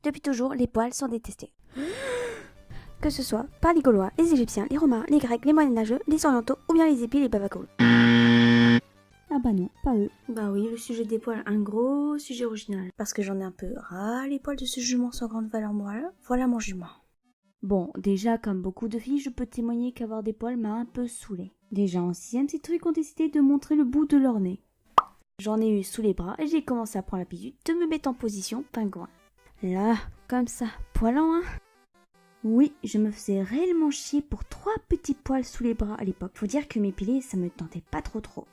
Depuis toujours, les poils sont détestés. Que ce soit par les Gaulois, les Égyptiens, les Romains, les Grecs, les Moyenâgeux, les Orientaux ou bien les épis, les Bavagouls. Ah bah non, pas eux. Bah oui, le sujet des poils, un gros sujet original. Parce que j'en ai un peu ras les poils de ce jument sans grande valeur morale. Voilà mon jument. Bon, déjà, comme beaucoup de filles, je peux témoigner qu'avoir des poils m'a un peu saoulée. Déjà en 6ème, ces trucs ont décidé de montrer le bout de leur nez. J'en ai eu sous les bras et j'ai commencé à prendre l'habitude de me mettre en position pingouin. Là, comme ça, poilant, hein. Oui, je me faisais réellement chier pour 3 petits poils sous les bras à l'époque. Faut dire que m'épiler, ça me tentait pas trop.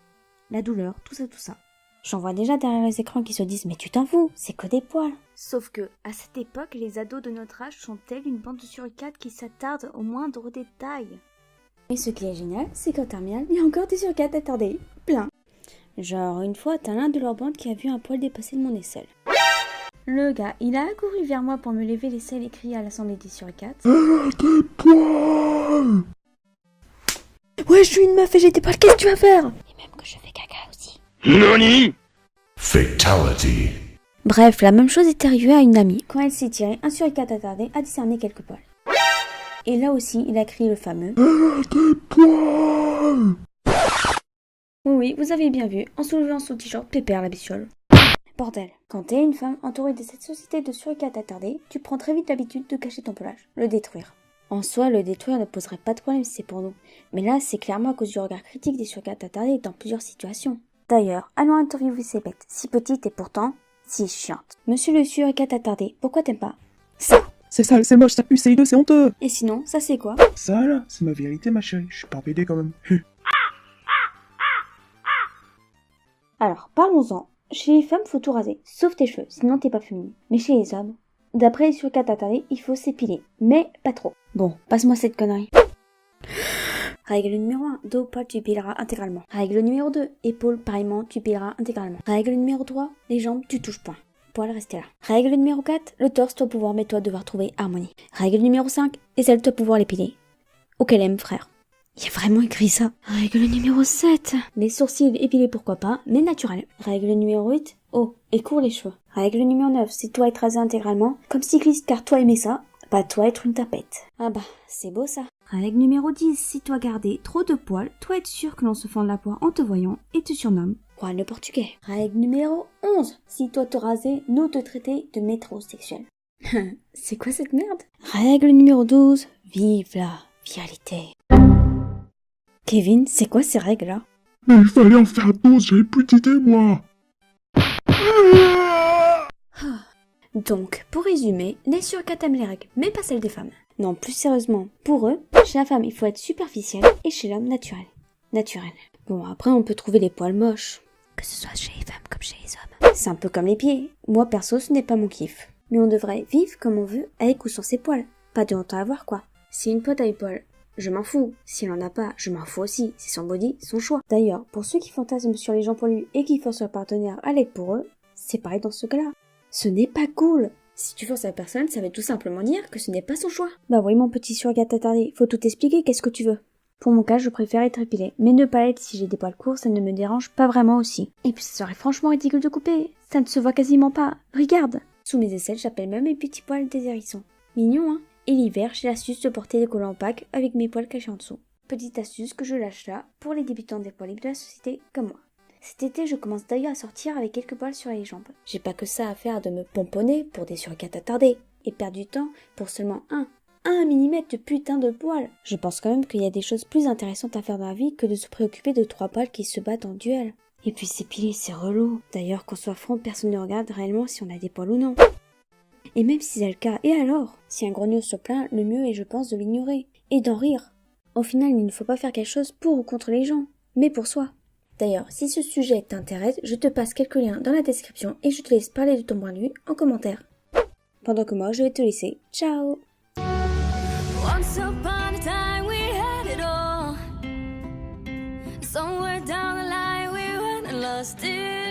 La douleur, tout ça. J'en vois déjà derrière les écrans qui se disent « Mais tu t'en fous, c'est que des poils !» Sauf que, à cette époque, les ados de notre âge sont tels une bande de suricates qui s'attardent au moindre détail. Et ce qui est génial, c'est qu'en terminale, il y a encore des suricates attardés, plein. Genre, une fois, t'as l'un de leur bande qui a vu un poil dépasser de mon aisselle. Le gars, il a accouru vers moi pour me lever l'aisselle et crier à l'assemblée des suricates. Des poils! Ouais, je suis une meuf et j'ai des poils, qu'est-ce que tu vas faire? Et même que je fais caca aussi. NANI? Fatality. Bref, la même chose est arrivée à une amie. Quand elle s'est tirée, un suricate attardé a discerné quelques poils. Et là aussi, il a crié le fameux Des poils! Oui, vous avez bien vu, en soulevant son t-shirt pépère la bestiole. Bordel, quand t'es une femme entourée de cette société de suricates attardés, tu prends très vite l'habitude de cacher ton pelage, le détruire. En soi, le détruire ne poserait pas de problème si c'est pour nous. Mais là, c'est clairement à cause du regard critique des suricates attardés dans plusieurs situations. D'ailleurs, allons interviewer ces bêtes, si petites et pourtant si chiantes. Monsieur le suricate attardé, pourquoi t'aimes pas ça? C'est sale, c'est moche, ça pue, c'est hideux, c'est honteux. Et sinon, ça c'est quoi? Ça là, c'est ma vérité ma chérie, je suis pas pédé quand même. Alors, parlons-en. Chez les femmes, faut tout raser, sauf tes cheveux, sinon t'es pas féminine. Mais chez les hommes, d'après les suricates attardés, il faut s'épiler, mais pas trop. Bon, passe-moi cette connerie. Règle numéro 1, dos, poil, tu épileras intégralement. Règle numéro 2, épaules, pareillement, tu épileras intégralement. Règle numéro 3, les jambes, tu touches point. Poil, restez là. Règle numéro 4, le torse, toi pouvoir, mais toi devoir trouver harmonie. Règle numéro 5, les ailes, toi pouvoir l'épiler. Auquel aime, frère. Il y a vraiment écrit ça. Règle numéro 7. Les sourcils épilés pourquoi pas, mais naturels. Règle numéro 8. Oh, et court les cheveux. Règle numéro 9. C'est toi être rasé intégralement. Comme cycliste car toi aimais ça. Pas toi être une tapette. Ah bah, c'est beau ça. Règle numéro 10. Si toi garder trop de poils, toi être sûr que l'on se fend la poire en te voyant et te surnomme Juan le Portugais. Règle numéro 11. Si toi te raser, nous te traiter de métrosexuel. C'est quoi cette merde? Règle numéro 12. Vive la viralité. Kevin, c'est quoi ces règles-là? Mais il fallait en faire 12, j'avais plus d'idées, moi. Donc, pour résumer, les suricates aiment les règles, mais pas celles des femmes. Non, plus sérieusement, pour eux, chez la femme, il faut être superficiel, et chez l'homme, naturel. Bon, après, on peut trouver les poils moches. Que ce soit chez les femmes comme chez les hommes. C'est un peu comme les pieds. Moi, perso, ce n'est pas mon kiff. Mais on devrait vivre comme on veut, avec ou sans ses poils. Pas de honte à avoir, quoi. Si une pote a les poils, je m'en fous. Si elle en a pas, je m'en fous aussi. C'est son body, son choix. D'ailleurs, pour ceux qui fantasment sur les gens poilus et qui forcent leur partenaire à l'être pour eux, c'est pareil dans ce cas-là. Ce n'est pas cool. Si tu forces la personne, ça veut tout simplement dire que ce n'est pas son choix. Bah oui, mon petit suricate attardé, faut tout expliquer, qu'est-ce que tu veux? Pour mon cas, je préfère être épilée, mais ne pas l'être si j'ai des poils courts, ça ne me dérange pas vraiment aussi. Et puis ça serait franchement ridicule de couper, ça ne se voit quasiment pas. Regarde. Sous mes aisselles, j'appelle même mes petits poils des hérissons. Mignon, hein? Et l'hiver, j'ai l'astuce de porter des collants opaques avec mes poils cachés en dessous. Petite astuce que je lâche là pour les débutants des poils libres de la société comme moi. Cet été, je commence d'ailleurs à sortir avec quelques poils sur les jambes. J'ai pas que ça à faire de me pomponner pour des suricates attardés et perdre du temps pour seulement 1 millimètre de putain de poils. Je pense quand même qu'il y a des choses plus intéressantes à faire dans la vie que de se préoccuper de 3 poils qui se battent en duel. Et puis s'épiler, c'est relou. D'ailleurs, qu'on soit franc, personne ne regarde réellement si on a des poils ou non. Et même si c'est le cas, et alors? Si un grognon se plaint, le mieux est, je pense, de l'ignorer. Et d'en rire. Au final, il ne faut pas faire quelque chose pour ou contre les gens, mais pour soi. D'ailleurs, si ce sujet t'intéresse, je te passe quelques liens dans la description et je te laisse parler de ton point de vue en commentaire. Pendant que moi, je vais te laisser. Ciao! Once upon a time we had it all. Somewhere down the line we went and lost it.